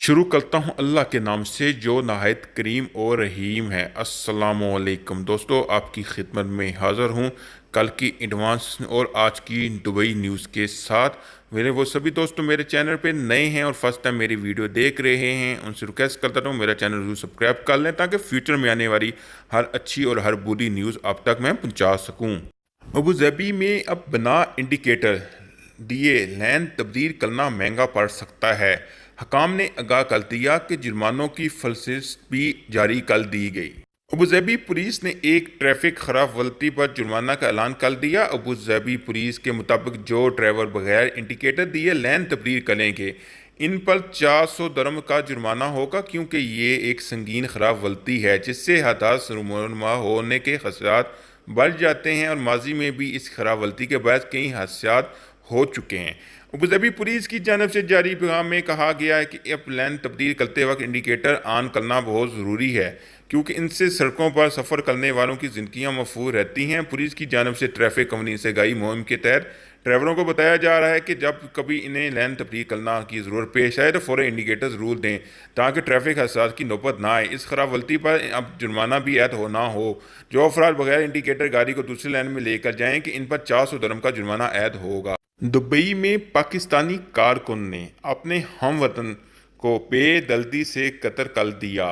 शुरू करता हूँ अल्लाह के नाम से जो नहायत करीम और रहीम है। अस्सलामुअलैकुम दोस्तों, आपकी खिदमत में हाज़िर हूँ कल की एडवांस और आज की दुबई न्यूज़ के साथ। मेरे वो सभी दोस्तों मेरे चैनल पे नए हैं और फर्स्ट टाइम मेरी वीडियो देख रहे हैं, उनसे रिक्वेस्ट करता हूँ मेरा चैनल जरूर सब्सक्राइब कर लें ताकि फ्यूचर में आने वाली हर अच्छी और हर बुरी न्यूज़ आप तक मैं पहुँचा सकूँ। अबू धाबी में अब बिना इंडिकेटर दिए लैन तब्दील करना महंगा पड़ सकता है। हकाम ने आगाह कर दिया कि जुर्मानों की फहरिस्त भी जारी कर दी गई। अबू धाबी पुलिस ने एक ट्रैफिक खराब गलती पर जुर्माना का ऐलान कर दिया। अबू धाबी पुलिस के मुताबिक जो ड्राइवर बगैर इंडिकेटर दिए लैन तब्दील करेंगे इन पर 400 दरम का जुर्माना होगा, क्योंकि ये एक संगीन खराब गलती है जिससे हादसा रुनुमा होने के खदशात बढ़ जाते हैं और माजी में भी इस खराब गलती के बायस कई हादसात हो चुके हैं। अबू धाबी पुलिस की जानब से जारी पैगाम में कहा गया है कि अब लैन तब्दील करते वक्त इंडिकेटर ऑन करना बहुत ज़रूरी है, क्योंकि इनसे सड़कों पर सफ़र करने वालों की ज़िंदगियाँ महफूज रहती हैं। पुलिस की जानब से ट्रैफिक कम्पनी से गई मुहिम के तहत ड्राइवरों को बताया जा रहा है कि जब कभी इन्हें लैन तब्दील करना की ज़रूरत पेश आए तो फ़ौरन इंडिकेटर ज़रूर दें ताकि ट्रैफिक हादसा की नौबत ना आए। इस खराब गलती पर अब जुर्माना भी ऐद हो ना हो। जो अफराद बगैर इंडिकेटर गाड़ी को दूसरी लाइन में लेकर जाएँ कि इन पर 400 दरम का जुर्माना ऐद होगा। दुबई में पाकिस्तानी कारकुन ने अपने हमवतन को बेदर्दी से कत्ल कर दिया।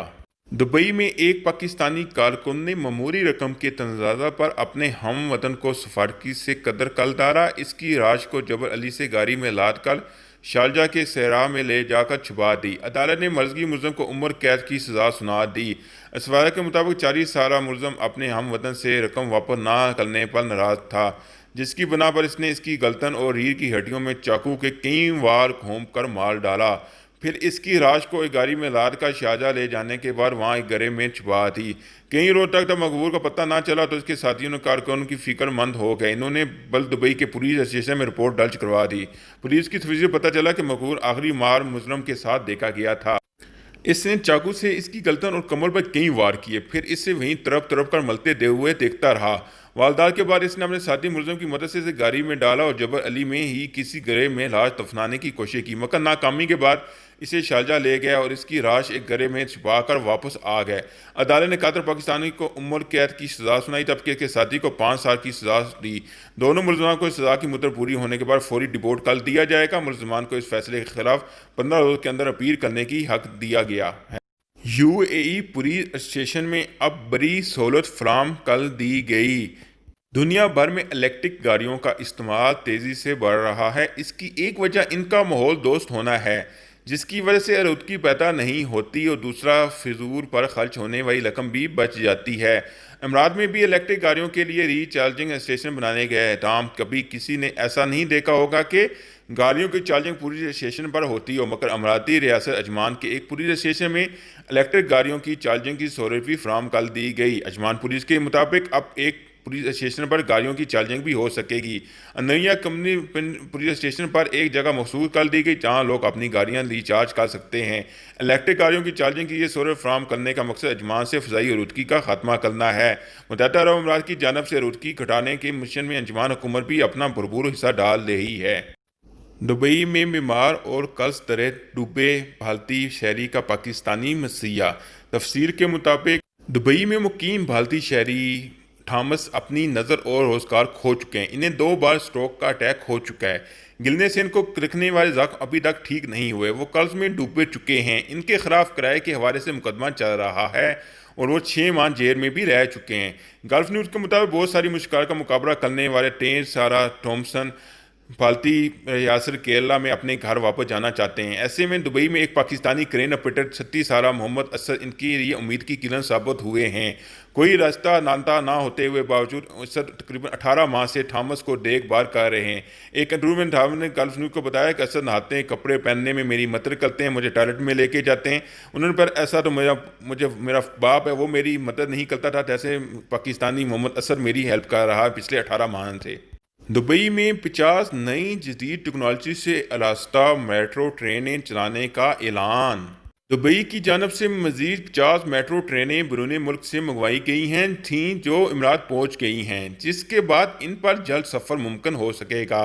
दुबई में एक पाकिस्तानी कारकुन ने मामूली रकम के तनख्वाह पर अपने हमवतन को सफारकी से कत्ल कर डाला। इसकी राश को जबर अली से गाड़ी में लाद कर शारजा के सहरा में ले जाकर छुपा दी। अदालत ने मर्जी मुलज़म को उम्र कैद की सज़ा सुना दी। इसवारा के मुताबिक 40 साला मुलज़म अपने हमवतन से रकम वापस ना करने पर नाराज़ था, जिसकी बना पर इसने इसकी गलतन और रीढ़ की हड्डियों में चाकू के कई वार घोंप कर मार डाला। फिर इसकी लाश को एक गाड़ी में लाद कर शारजाह ले जाने के बाद वहां एक गड्ढे में छुपा दी। कई रोज तक जब मकबूल का पता ना चला तो इसके साथियों ने कारकुन की फिक्रमंद हो गए। इन्होंने बल दुबई के पुलिस स्टेशन में रिपोर्ट दर्ज करवा दी। पुलिस की तफ्तीश से पता चला कि मकबूल आखिरी मार मुजरम के साथ देखा गया था। इसने चाकू से इसकी गर्दन और कमर पर कई वार किए, फिर इससे वहीं तरफ तरफ कर मलते दे हुए देखता रहा। वारदात के बाद इसने अपने साथी मुलज़म की मदद से इसे गाड़ी में डाला और जबर अली में ही किसी गड्ढे में लाश दफनाने की कोशिश की, मगर नाकामी के बाद इसे शारजा ले गया और इसकी लाश एक गड्ढे में छुपा कर वापस आ गए। अदालत ने कातर पाकिस्तानी को उम्र कैद की सज़ा सुनाई जबकि इसके साथी को 5 साल की सज़ा दी। दोनों मुलजमान को सज़ा की मुद्दत पूरी होने के बाद फौरी डिपोर्ट कर दिया जाएगा। मुलजमान को इस फैसले के खिलाफ 15 रोज के अंदर अपील करने की हक दिया गया है। यूएई पुलिस स्टेशन में अब बड़ी सहूलत फराहम कर दी गई। दुनिया भर में इलेक्ट्रिक गाड़ियों का इस्तेमाल तेज़ी से बढ़ रहा है। इसकी एक वजह इनका माहौल दोस्त होना है, जिसकी वजह से आलूदगी पैदा नहीं होती और दूसरा फिजूल पर खर्च होने वाली रकम भी बच जाती है। अमरात में भी इलेक्ट्रिक गाड़ियों के लिए रीचार्जिंग स्टेशन बनाने गए हैं। ताम कभी किसी ने ऐसा नहीं देखा होगा कि गाड़ियों की चार्जिंग पुलिस स्टेशन पर होती हो, मगर अमराती रियासत अजमान के एक पुलिस स्टेशन में इलेक्ट्रिक गाड़ियों की चार्जिंग की सहूलत भी फराहम कर दी गई। अजमान पुलिस के मुताबिक अब एक पुलिस स्टेशन पर गाड़ियों की चार्जिंग भी हो सकेगी। नैया कंपनी पुलिस स्टेशन पर एक जगह मखसूस कर दी गई जहां लोग अपनी गाड़ियां रिचार्ज कर सकते हैं। इलेक्ट्रिक गाड़ियों की चार्जिंग की ये सहूलत फराहम करने का मकसद अजमान से फ़ज़ाई आलूदगी का खात्मा करना है। मुत्तहिदा अरब अमीरात की जानब से आलूदगी घटाने के मिशन में अजमान हुकूमत भी अपना भरपूर हिस्सा डाल रही है। दुबई में बीमार और कर्ज दरे डूबे भारतीय शहरी का पाकिस्तानी मसीहा। तफसीर के मुताबिक दुबई में मुकीम भारतीय शहरी थॉमस अपनी नज़र और रोज़गार खो चुके हैं। इन्हें 2 बार स्ट्रोक का अटैक हो चुका है। गिलने से इनको रखने वाले जख्म अभी तक ठीक नहीं हुए। वो कर्ज में डूबे चुके हैं। इनके खिलाफ किराए के हवाले से मुकदमा चल रहा है और वो 6 माह जेल में भी रह चुके हैं। गल्फ न्यूज़ के मुताबिक बहुत सारी मुश्किल का मुकाबला करने वाले टेन सारा थॉमसन भारतीय रियासत केरला में अपने घर वापस जाना चाहते हैं। ऐसे में दुबई में एक पाकिस्तानी क्रेन ऑपरेटर 36 साला मोहम्मद असद इनकी ये उम्मीद की किरण साबित हुए हैं। कोई रास्ता नाता ना होते हुए बावजूद असद तकरीबन 18 माह से थॉमस को देखभाल कर रहे हैं। एक इंटरव्यू में थॉमस ने गल्फ न्यूज़ को बताया कि असद नहाते हैं, कपड़े पहनने में मेरी मदद करते हैं, मुझे टॉयलेट में लेके जाते हैं। उन्होंने पर ऐसा तो मेरा बाप है वो मेरी मदद नहीं करता था, जैसे पाकिस्तानी मोहम्मद असद मेरी हेल्प कर रहा है पिछले 18 माह से। दुबई में 50 नई जदीद टेक्नोलॉजी से आरास्ता मेट्रो ट्रेनें चलाने का ऐलान। दुबई की जानब से मजीद 50 मेट्रो ट्रेनें बैरून मुल्क से मंगवाई गई थीं जो इमरात पहुँच गई हैं, जिसके बाद इन पर जल्द सफ़र मुमकिन हो सकेगा।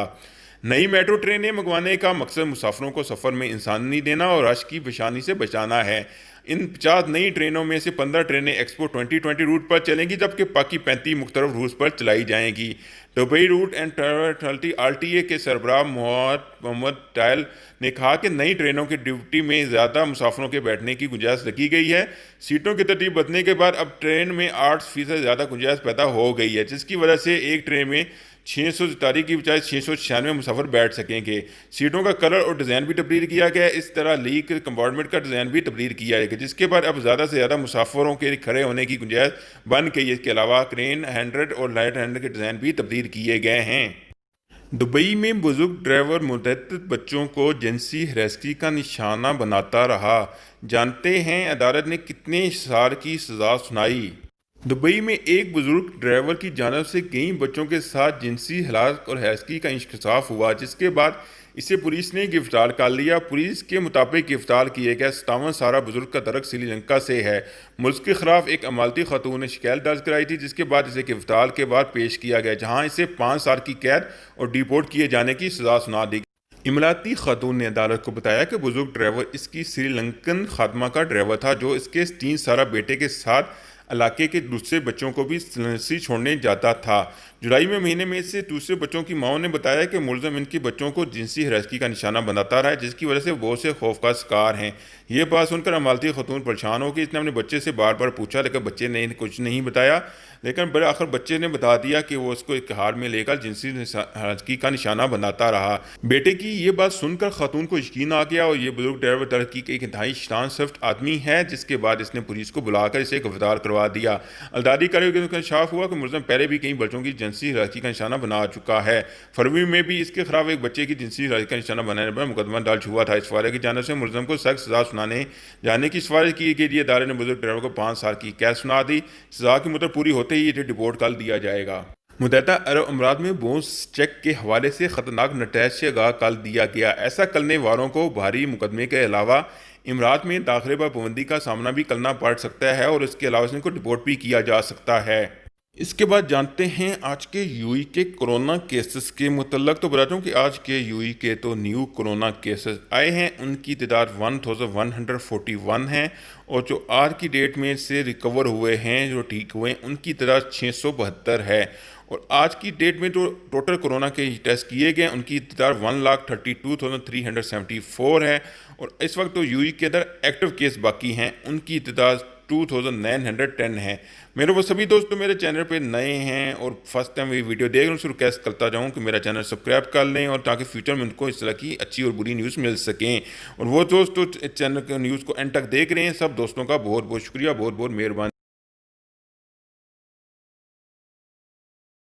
नई मेट्रो ट्रेनें मंगवाने का मकसद मुसाफिरों को सफ़र में इंसानी देना और रश की पेशानी से बचाना है। इन 50 नई ट्रेनों में से 15 ट्रेनें एक्सपो 2020 रूट पर चलेंगी, जबकि बाकी 35 मुख्तलिफ रूट पर चलाई जाएंगी। Dubai route and travel authority RTA के सरबराह मोहम्मद टायल ने कहा कि नई ट्रेनों की ड्यूटी में ज़्यादा मुसाफिरों के बैठने की गुंजाइश रखी गई है। सीटों की तरतीब बदलने के बाद अब ट्रेन में 8% ज़्यादा गुंजाइश पैदा हो गई है, जिसकी वजह से एक ट्रेन में 647 की बजाय 696 मुसाफिर बैठ सकेंगे। सीटों का कलर और डिज़ाइन भी तब्दील किया गया है। इस तरह लीक कंपार्टमेंट का डिज़ाइन भी तब्दील किया जाएगा, जिसके बाद अब ज़्यादा से ज़्यादा मुसाफिरों के खड़े होने की गुंजाइश बन गई है। इसके अलावा क्रेन हैंडल और लाइट हैंडल के डिज़ाइन भी तब्दील किए गए हैं। दुबई में बुजुर्ग ड्राइवर मुतअद्दिद बच्चों को जिनसी हरासगी का निशाना बनाता रहा। जानते हैं अदालत ने कितने साल की सज़ा सुनाई। दुबई में एक बुजुर्ग ड्राइवर की जानिब से कई बच्चों के साथ जिनसी हरास और हरासगी का इंकशाफ हुआ, जिसके बाद इसे पुलिस ने गिरफ्तार कर लिया। पुलिस के मुताबिक गिरफ्तार किए गए 57 साल बुजुर्ग का तलक श्रीलंका से है। मुल्क के खिलाफ एक अमालती खातून ने शिकायत दर्ज कराई थी, जिसके बाद इसे गिरफ्तार के बाद पेश किया गया, जहां इसे 5 साल की कैद और डिपोर्ट किए जाने की सजा सुना दी। इमराती खातून ने अदालत को बताया कि बुजुर्ग ड्राइवर इसकी श्रीलंकन खादमा का ड्राइवर था, जो इसके 3 साल बेटे के साथ इलाके के दूसरे बच्चों को भी नर्सरी छोड़ने जाता था। जुलाई में महीने में से दूसरे बच्चों की माओ ने बताया कि मुलजम इनके बच्चों को जिनसी हरासगी का निशाना बनाता रहा है, जिसकी वजह से बहुत से खौफ का शिकार हैं। ये बात सुनकर अमालती खातून परेशान हो गई। इसने अपने बच्चे से बार बार पूछा, लेकिन बच्चे ने कुछ नहीं बताया। लेकिन बड़े आखिर बच्चे ने बता दिया कि वो उसको एक हार में लेकर जिनसी हरासगी का निशाना बनाता रहा। बेटे की ये बात सुनकर खातून को यकीन आ गया और ये बुजुर्ग ड्राइवर तरक्की के एक इंतहाई शान सफ्ट आदमी है, जिसके बाद इसने पुलिस को बुलाकर इसे गिरफ्तार करवा दिया। अदालती कार्रवाई का इंकशाफ हुआ कि मुलजम पहले भी कई बच्चों की जिनसी हरासगी का निशाना बना चुका है। फरवरी में भी इसके खिलाफ एक बच्चे की जिनसी हरासगी का निशाना बनाने पर मुकदमा दर्ज हुआ था। इस वाले की जानिब से मुलजम को सख्त सजा सुनाने जाने की सिफारिश की गई। अदालत ने बुजुर्ग ड्राइवर को 5 साल की कैद सुना दी। सजा की मुद्दत पूरी होते ही इसे डिपोर्ट कर दिया जाएगा। मुत्तहदा अरब अमीरात में बोनस चेक के हवाले से खतरनाक नतैज से आगाह कर दिया गया। ऐसा करने वालों को भारी मुकदमे के अलावा इमरात में दाखिले पर पाबंदी का सामना भी करना पड़ सकता है और इसके अलावा इनको डिपोर्ट भी किया जा सकता है। इसके बाद जानते हैं आज के यूएई के कोरोना केसेस के मुतल्लक। तो बताता हूँ कि आज के यूएई के तो न्यू कोरोना केसेस आए हैं, उनकी तादाद 1141 है और जो आज की डेट में से रिकवर हुए हैं, जो ठीक हुए हैं, उनकी तादाद 672 है। और आज की डेट में जो टोटल कोरोना के टेस्ट किए गए उनकी तादाद 1,32,374 है। और इस वक्त तो यूएई के अंदर एक्टिव केस बाकी हैं, उनकी तादाद 2,910 है। मेरे वो सभी दोस्त मेरे चैनल पे नए हैं और फर्स्ट टाइम ये वीडियो देख रहे हैं, उनको रिक्वेस्ट करता जाऊँ कि मेरा चैनल सब्सक्राइब कर लें और ताकि फ्यूचर में उनको इस तरह की अच्छी और बुरी न्यूज़ मिल सकें। और वो दोस्त तो चैनल के न्यूज़ को एंड तक देख रहे हैं, सब दोस्तों का बहुत बहुत शुक्रिया, बहुत बहुत मेहरबानी।